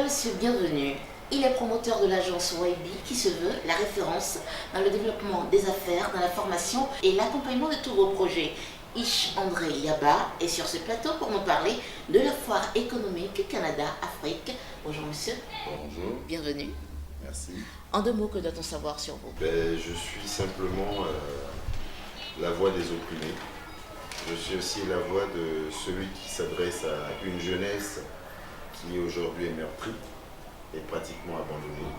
Mesdames, Messieurs, bienvenue. Il est promoteur de l'agence YB qui se veut la référence dans le développement des affaires, dans la formation et l'accompagnement de tous vos projets. Ish André Yaba est sur ce plateau pour nous parler de la foire économique Canada-Afrique. Bonjour monsieur. Bonjour. Bienvenue. Merci. En deux mots, que doit-on savoir sur vous? Je suis simplement la voix des opprimés. Je suis aussi la voix de celui qui s'adresse à une jeunesse qui aujourd'hui est meurtrie et pratiquement abandonnée.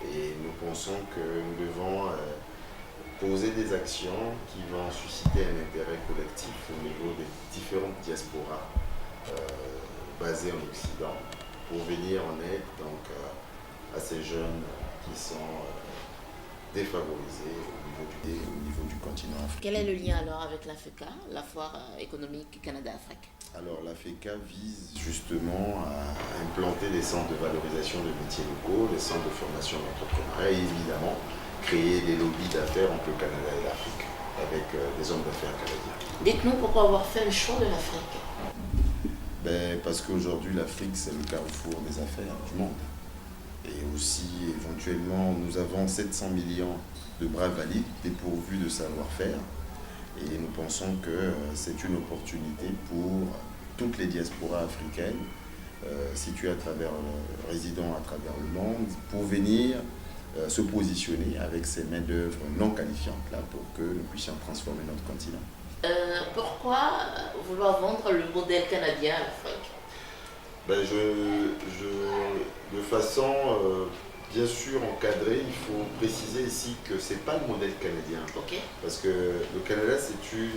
Et nous pensons que nous devons poser des actions qui vont susciter un intérêt collectif au niveau des différentes diasporas basées en Occident pour venir en aide à ces jeunes qui sont défavorisés au niveau du continent africain. Quel est le lien alors avec l'AFECA, la foire économique Canada-Afrique? Alors l'AFECA vise justement à implanter des centres de valorisation de métiers locaux, des centres de formation d'entrepreneuriat et évidemment créer des lobbies d'affaires entre le Canada et l'Afrique avec des hommes d'affaires canadiens. Dites-nous pourquoi avoir fait le choix de l'Afrique? Parce qu'aujourd'hui l'Afrique c'est le carrefour des affaires du monde. Et aussi éventuellement nous avons 700 millions de bras valides dépourvus de savoir-faire. Et nous pensons que c'est une opportunité pour toutes les diasporas africaines situées résidant à travers le monde pour venir se positionner avec ces main-d'œuvre non qualifiantes là pour que nous puissions transformer notre continent. Pourquoi vouloir vendre le modèle canadien à l'Afrique? De façon bien sûr encadrée, il faut préciser ici que ce n'est pas le modèle canadien. Okay. Parce que le Canada, c'est une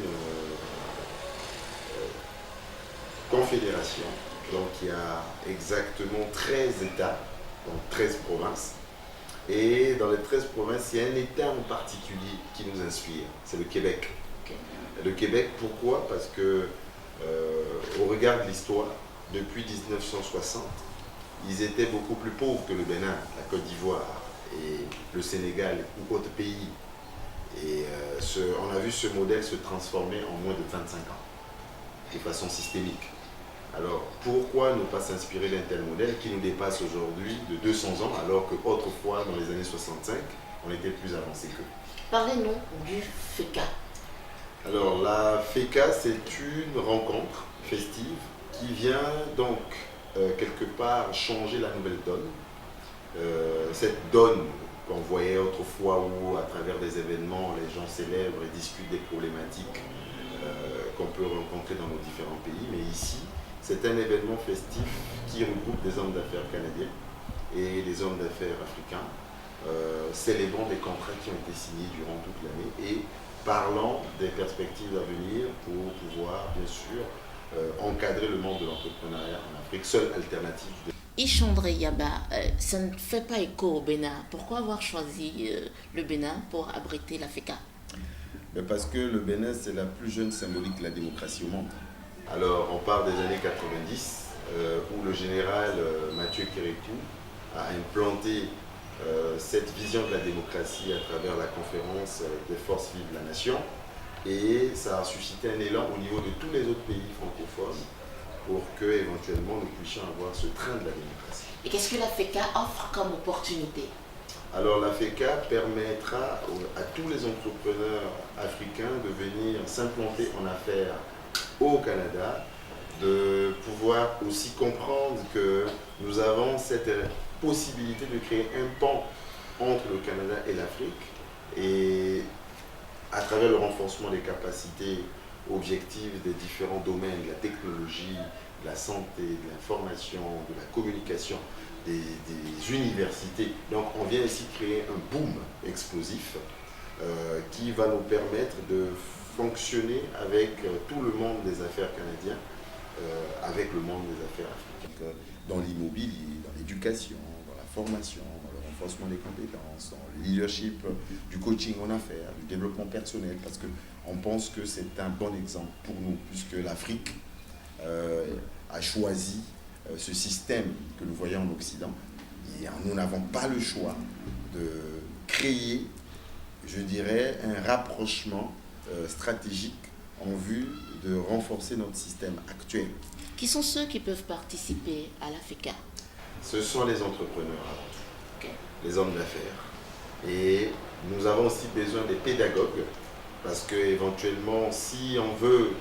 confédération. Donc il y a exactement 13 États, donc 13 provinces. Et dans les 13 provinces, il y a un État en particulier qui nous inspire, c'est le Québec. Okay. Le Québec, pourquoi? Parce que au regard de l'histoire, depuis 1960, ils étaient beaucoup plus pauvres que le Bénin, la Côte d'Ivoire et le Sénégal ou autres pays. Et on a vu ce modèle se transformer en moins de 25 ans, de façon systémique. Alors pourquoi ne pas s'inspirer d'un tel modèle qui nous dépasse aujourd'hui de 200 ans, alors qu'autrefois, dans les années 65, on était plus avancé qu'eux? Parlez-nous du FECA. Alors la FECA, c'est une rencontre festive qui vient donc quelque part changer la nouvelle donne. Cette donne qu'on voyait autrefois où à travers des événements les gens célèbrent et discutent des problématiques qu'on peut rencontrer dans nos différents pays. Mais ici, c'est un événement festif qui regroupe des hommes d'affaires canadiens et des hommes d'affaires africains, célébrant des contrats qui ont été signés durant toute l'année et parlant des perspectives à venir pour pouvoir, bien sûr, encadrer le monde de l'entrepreneuriat en Afrique, seule alternative. Ish André Yaba, ça ne fait pas écho au Bénin. Pourquoi avoir choisi le Bénin pour abriter la FECA? Parce que le Bénin, c'est la plus jeune symbolique de la démocratie au monde. Alors, on part des années 90, où le général Mathieu Kérékou a implanté cette vision de la démocratie à travers la conférence des forces vives de la nation. Et ça a suscité un élan au niveau de tous les autres pays francophones pour que éventuellement nous puissions avoir ce train de la démocratie. Et qu'est-ce que la FECA offre comme opportunité? Alors la FECA permettra à tous les entrepreneurs africains de venir s'implanter en affaires au Canada, de pouvoir aussi comprendre que nous avons cette possibilité de créer un pont entre le Canada et l'Afrique et à travers le renforcement des capacités objectives des différents domaines, de la technologie, de la santé, de l'information, de la communication, des universités. Donc on vient ici créer un boom explosif qui va nous permettre de fonctionner avec tout le monde des affaires canadiens, avec le monde des affaires africaines. Dans l'immobilier, dans l'éducation, dans la formation, dans le renforcement des compétences, dans le leadership, du coaching en affaires, du développement personnel, parce qu'on pense que c'est un bon exemple pour nous, puisque l'Afrique a choisi ce système que nous voyons en Occident, et nous n'avons pas le choix de créer, je dirais, un rapprochement stratégique en vue de renforcer notre système actuel. Qui sont ceux qui peuvent participer à la FECA? ce sont les entrepreneurs avant tout, Ok. les hommes d'affaires. Et nous avons aussi besoin des pédagogues, parce que éventuellement, si on veut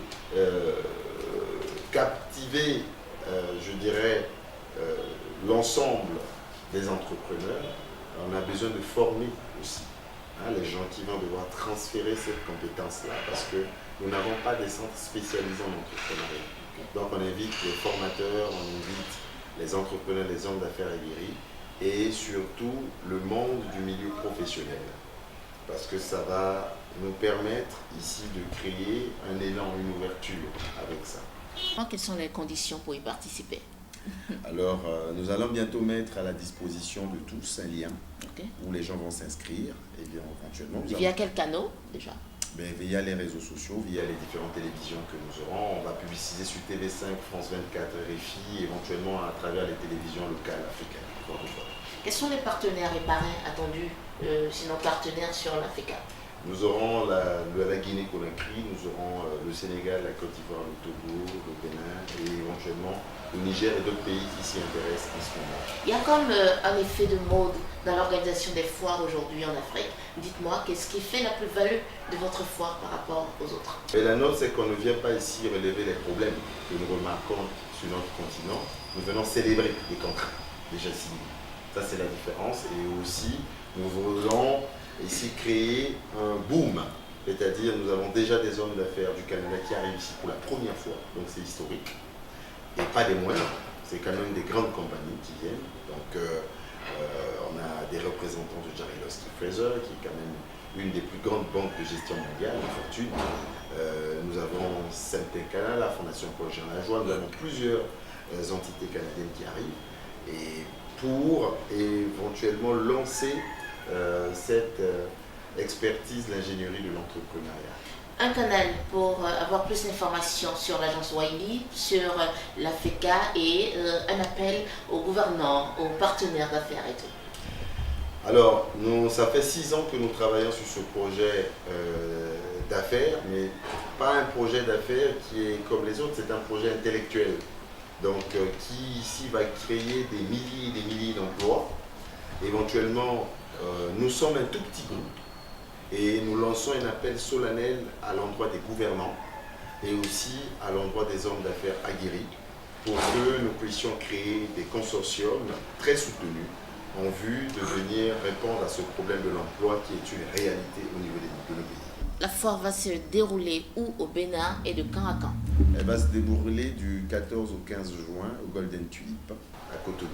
captiver, je dirais, l'ensemble des entrepreneurs, on a besoin de former aussi les gens qui vont devoir transférer cette compétence-là, parce que nous n'avons pas des centres spécialisés en entrepreneuriat. Donc on invite les formateurs, on invite les entrepreneurs, les hommes d'affaires aguerris, et surtout le monde du milieu professionnel, parce que ça va nous permettre ici de créer un élan, une ouverture avec ça. Quelles sont les conditions pour y participer? Alors, nous allons bientôt mettre à la disposition de tous un lien où les gens vont s'inscrire, et bien éventuellement... Via quel canal déjà? Via les réseaux sociaux, via les différentes télévisions que nous aurons. On va publiciser sur TV5, France 24, RFI, éventuellement à travers les télévisions locales africaines. Quels sont les partenaires et parrains attendus, sinon partenaires sur l'AFECA? Nous aurons la Guinée-Conakry, nous aurons le Sénégal, la Côte d'Ivoire, le Togo, le Bénin et éventuellement le Niger et d'autres pays qui s'y intéressent en ce moment. Il y a comme un effet de mode dans l'organisation des foires aujourd'hui en Afrique. Dites-moi, qu'est-ce qui fait la plus-value de votre foire par rapport aux autres? Et la nôtre, c'est qu'on ne vient pas ici relever les problèmes que nous remarquons sur notre continent. Nous venons célébrer les contrats déjà signés. Ça, c'est la différence. Et aussi, nous voulons ici créer un boom, c'est-à-dire nous avons déjà des hommes d'affaires du Canada qui arrivent ici pour la première fois, donc c'est historique, et pas des moindres, c'est quand même des grandes compagnies qui viennent, donc on a des représentants de Jerry Loskey Fraser, qui est quand même une des plus grandes banques de gestion mondiale, de fortune. Nous avons Syntec Canada, la Fondation Paul Jean Lajoie, nous avons plusieurs entités canadiennes qui arrivent, et pour éventuellement lancer cette expertise, l'ingénierie de l'entrepreneuriat. Un canal pour avoir plus d'informations sur l'agence YB, sur l'AFECA et un appel aux gouvernants, aux partenaires d'affaires et tout. Alors, ça fait 6 ans que nous travaillons sur ce projet d'affaires, mais pas un projet d'affaires qui est comme les autres, c'est un projet intellectuel. Donc, qui ici va créer des milliers et des milliers d'emplois. Éventuellement, nous sommes un tout petit groupe et nous lançons un appel solennel à l'endroit des gouvernants et aussi à l'endroit des hommes d'affaires aguerris pour que nous puissions créer des consortiums très soutenus en vue de venir répondre à ce problème de l'emploi qui est une réalité au niveau de nos pays. La foire va se dérouler où au Bénin et de quand à quand? Elle va se dérouler du 14 au 15 juin au Golden Tulip à Cotonou.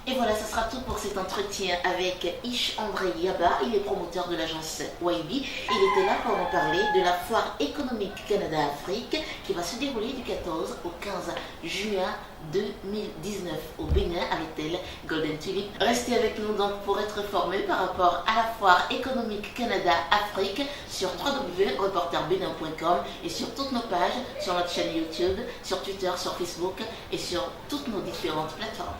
Et voilà, ce sera tout pour cet entretien avec Ish André Yaba. Il est promoteur de l'agence YB. Il était là pour nous parler de la foire économique Canada-Afrique qui va se dérouler du 14 au 15 juin 2019 au Bénin à l'hôtel Golden Tulip. Restez avec nous donc pour être informés par rapport à la foire économique Canada-Afrique sur www.reporterbenin.com et sur toutes nos pages, sur notre chaîne YouTube, sur Twitter, sur Facebook et sur toutes nos différentes plateformes.